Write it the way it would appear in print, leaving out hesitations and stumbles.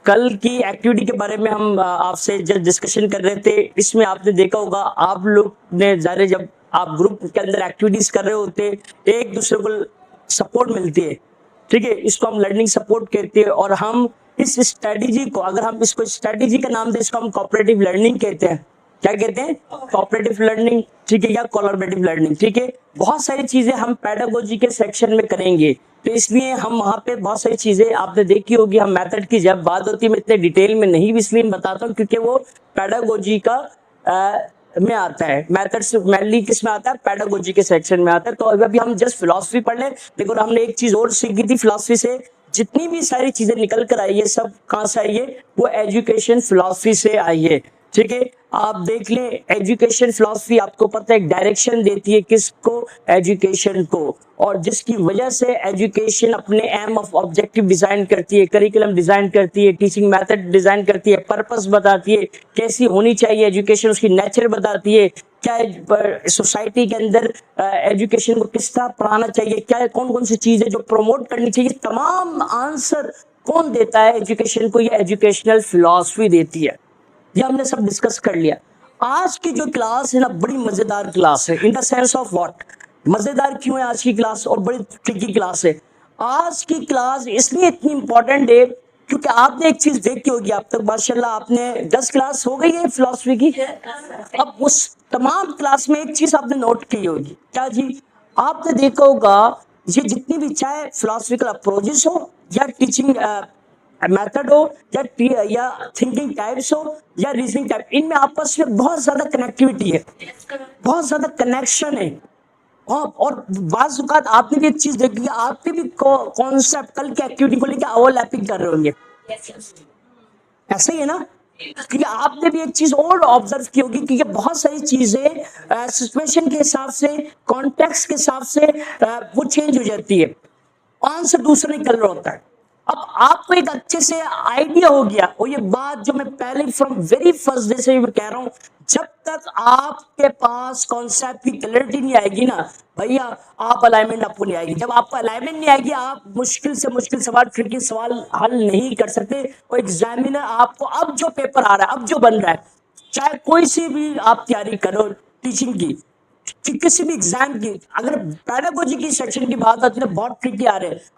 کل کی ایکٹیویٹی کے بارے میں ہم آپ سے جب ڈسکشن کر رہے تھے، اس میں آپ نے دیکھا ہوگا آپ لوگ نے ظاہر جب آپ گروپ کے اندر ایکٹیویٹیز کر رہے ہوتے ایک دوسرے کو سپورٹ ملتی ہے، ٹھیک ہے، اس کو ہم لرننگ سپورٹ کہتے ہیں. اور ہم اس اسٹریٹجی کو، اگر ہم اس کو اسٹریٹجی کا نام دیں، اس کو ہم کوآپریٹو لرننگ کہتے ہیں. کیا کہتے ہیں؟ کوآپریٹو لرننگ، ٹھیک ہے، یا کولیبریٹو لرننگ. ٹھیک ہے، بہت ساری چیزیں ہم پیڈاگوجی کے سیکشن میں کریں گے، تو اس لیے ہم وہاں پہ بہت ساری چیزیں آپ نے دیکھی ہوگی. ہم میتھڈ کی جب بات ہوتی ہے میں اتنے ڈیٹیل میں نہیں اس لیے بتاتا ہوں کیونکہ وہ پیڈاگوجی کا میں آتا ہے. میتھڈ سے مینلی کس میں آتا ہے؟ پیڈاگوجی کے سیکشن میں آتا ہے. تو ابھی ہم جسٹ فلاسفی پڑھ لیں. لیکن ہم نے ایک چیز اور سیکھی تھی فلاسفی سے، جتنی بھی ساری چیزیں نکل کر آئی ہے سب کہاں سے آئی ہے؟ وہ ایجوکیشن فلاسفی سے آئی ہے. ٹھیک ہے، آپ دیکھ لیں ایجوکیشن فلاسفی آپ کو پتہ ہے ایک ڈائریکشن دیتی ہے کس کو؟ ایجوکیشن کو. اور جس کی وجہ سے ایجوکیشن اپنے ایم آف آبجیکٹو ڈیزائن کرتی ہے، کریکولم ڈیزائن کرتی ہے، ٹیچنگ میتھڈ ڈیزائن کرتی ہے، پرپس بتاتی ہے کیسی ہونی چاہیے ایجوکیشن، اس کی نیچر بتاتی ہے، کیا سوسائٹی کے اندر ایجوکیشن کو کس طرح پڑھانا چاہیے، کیا کون کون سی چیزیں جو پروموٹ کرنی چاہیے. تمام آنسر کون دیتا ہے ایجوکیشن کو؟ یہ ایجوکیشنل فلاسفی دیتی ہے. یہ ہم نے سب ڈسکس کر لیا. آج کی جو کلاس ہے نا بڑی مزیدار کلاس ہے. ان دا سینس آف واٹ؟ مزیدار کیوں ہے آج کی کلاس اور بڑی ٹرکی کلاس ہے؟ آج کی کلاس اس لیے اتنی امپورٹنٹ ہے کیونکہ آپ نے ایک چیز دیکھی ہوگی اب تک ماشاءاللہ آپ نے 10 کلاس ہو گئی ہے فلاسفی کی. اب اس تمام کلاس میں ایک چیز آپ نے نوٹ کی ہوگی. کیا جی؟ آپ نے دیکھا ہوگا یہ جتنی بھی چاہے فلاسفیکل اپروچز ہو یا ٹیچنگ میتھڈ ہو یا تھنکنگ ٹائپس ہو یا ریزننگ ٹائپ، ان میں آپس میں بہت زیادہ کنیکٹیوٹی ہے، بہت زیادہ کنیکشن ہے. اور بعض اوقات آپ نے بھی ایک چیز دیکھی، آپ کے بھی کانسیپٹ کل کی ایکٹیویٹی کو لے کے اوور لیپنگ کر رہے ہوں گے. ایسا ہی ہے نا؟ کیونکہ آپ نے بھی ایک چیز اور آبزرو کی ہوگی کہ یہ بہت ساری چیزیں سچویشن کے حساب سے، کانٹیکسٹ کے حساب سے وہ چینج ہو جاتی ہے، آنسر دوسرا نکل رہا ہوتا ہے. اب آپ کو ایک اچھے سے آئیڈیا ہو گیا، اور یہ بات جو میں پہلے فرام ویری فرسٹ ڈے سے کہہ رہا ہوں، جب تک آپ کے پاس کانسیپٹ کی کلیئرٹی نہیں آئے گی نا بھیا، آپ الائنمنٹ آپ کو نہیں آئے گی. جب آپ کو الائنمنٹ نہیں آئے گی آپ مشکل سے مشکل سوال، ٹرکی سوال حل نہیں کر سکتے. اور ایگزامینر آپ کو اب جو پیپر آ رہا ہے، اب جو بن رہا ہے، چاہے کوئی سی بھی آپ تیاری کرو ٹیچنگ کی، کسی بھی ایگزام کی، اگر پیڈاگوجی کی سیکشن کی بات آتی ہے بہت ٹرکی آ رہے ہیں.